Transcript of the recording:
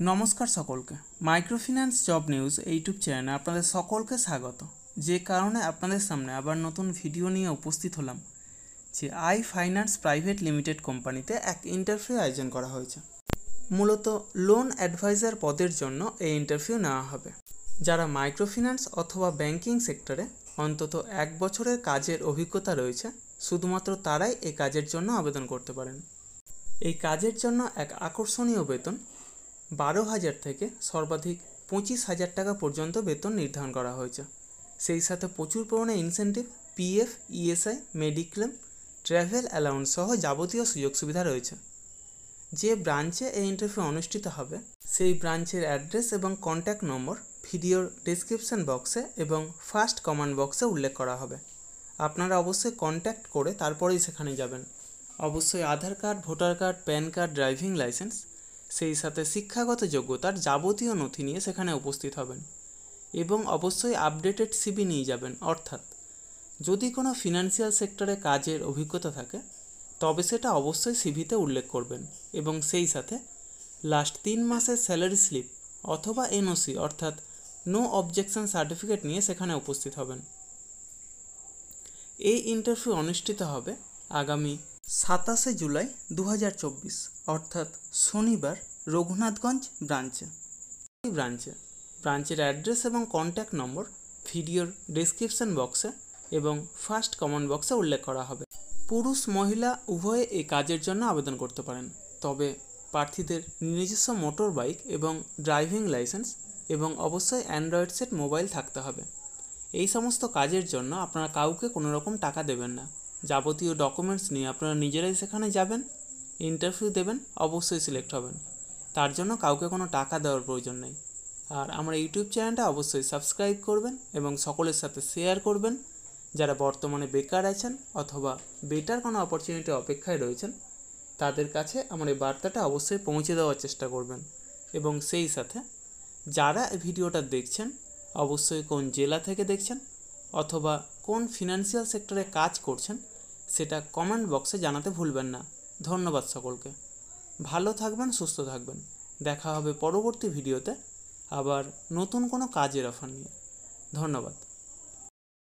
নমস্কার সকলকে। Microfinance job news YouTube চ্যানেলে আপনাদের সকলকে স্বাগত। যে কারণে আপনাদের সামনে আবার নতুন ভিডিও নিয়ে উপস্থিত হলাম যে আই ফাইন্যান্স প্রাইভেট লিমিটেড কোম্পানিতে এক ইন্টারভিউ আয়োজন করা হয়েছে। মূলত লোন অ্যাডভাইজার পদের জন্য এই ইন্টারভিউ নেওয়া হবে। যারা মাইক্রোফিন্যান্স অথবা ব্যাংকিং সেক্টরে অন্তত 1 বছরের কাজের অভিজ্ঞতা রয়েছে শুধুমাত্র তারাই এই কাজের জন্য আবেদন করতে পারেন। এই কাজের জন্য এক আকর্ষণীয় বেতন 12,000 থেকে সর্বাধিক 25,000 টাকা পর্যন্ত বেতন নির্ধারণ করা হয়েছে। সেই সাথে প্রচুর পরিমাণে incentive, PF, ESI, mediclaim, travel allowance সহ যাবতীয় সুযোগ সুবিধা রয়েছে। যে ব্রাঞ্চে এই ইন্টারভিউ অনুষ্ঠিত হবে সেই ব্রাঞ্চের অ্যাড্রেস এবং কন্ট্যাক্ট নম্বর ভিডিওর ডেসক্রিপশন বক্সে এবং ফার্স্ট কমেন্ট বক্সে উল্লেখ করা হবে। আপনারা অবশ্যই কন্ট্যাক্ট করে তারপরেই সেখানে যাবেন। অবশ্যই Aadhaar card, voter card, PAN card, driving licence, সেই সাথে শিক্ষাগত যোগ্যতার যাবতীয় নথি নিয়ে সেখানে উপস্থিত হবেন এবং অবশ্যই আপডেটেড সিভি নিয়ে যাবেন। অর্থাৎ যদি কোনো ফিনান্সিয়াল সেক্টরে কাজের অভিজ্ঞতা থাকে তবে সেটা অবশ্যই সিভিতে উল্লেখ করবেন এবং সেই সাথে লাস্ট 3 মাসের স্যালারি স্লিপ অথবা এনওসি অর্থাৎ নো অবজেকশন সার্টিফিকেট নিয়ে সেখানে উপস্থিত হবেন। এই ইন্টারভিউ অনুষ্ঠিত হবে আগামী 27 জুলাই 2024 অর্থাৎ শনিবার রঘুনাথগঞ্জ ব্রাঞ্চের অ্যাড্রেস এবং কন্ট্যাক্ট নম্বর ভিডিওর ডেসক্রিপশন বক্সে এবং ফার্স্ট কমেন্ট বক্সে উল্লেখ করা হবে। পুরুষ মহিলা উভয়ে এই কাজের জন্য আবেদন করতে পারেন, তবে প্রার্থীদের নিজস্ব মোটর বাইক এবং ড্রাইভিং লাইসেন্স এবং অবশ্যই অ্যান্ড্রয়েড সেট মোবাইল থাকতে হবে। এই সমস্ত কাজের জন্য আপনারা কাউকে কোনো রকম টাকা দেবেন না। যাবতীয় ডকুমেন্টস নিয়ে আপনারা নিজেরাই সেখানে যাবেন, ইন্টারভিউ দেবেন, অবশ্যই সিলেক্ট হবেন। তার জন্য কাউকে কোনো টাকা দেওয়ার প্রয়োজন নেই। আর আমার ইউটিউব চ্যানেলটা অবশ্যই সাবস্ক্রাইব করবেন এবং সকলের সাথে শেয়ার করবেন। যারা বর্তমানে বেকার আছেন অথবা বেটার কোনো অপরচুনিটি অপেক্ষায় রয়েছেন তাদের কাছে আমার এই বার্তাটা অবশ্যই পৌঁছে দেওয়ার চেষ্টা করবেন। এবং সেই সাথে যারা এই ভিডিওটা দেখছেন অবশ্যই কোন জেলা থেকে দেখছেন অথবা কোন ফিনান্সিয়াল সেক্টরে কাজ করছেন সেটা কমেন্ট বক্সে জানাতে ভুলবেন না। ধন্যবাদ সকলকে। ভালো থাকবেন, সুস্থ থাকবেন। দেখা হবে পরবর্তী ভিডিওতে আবার নতুন কোনো কাজের অফার নিয়ে। ধন্যবাদ।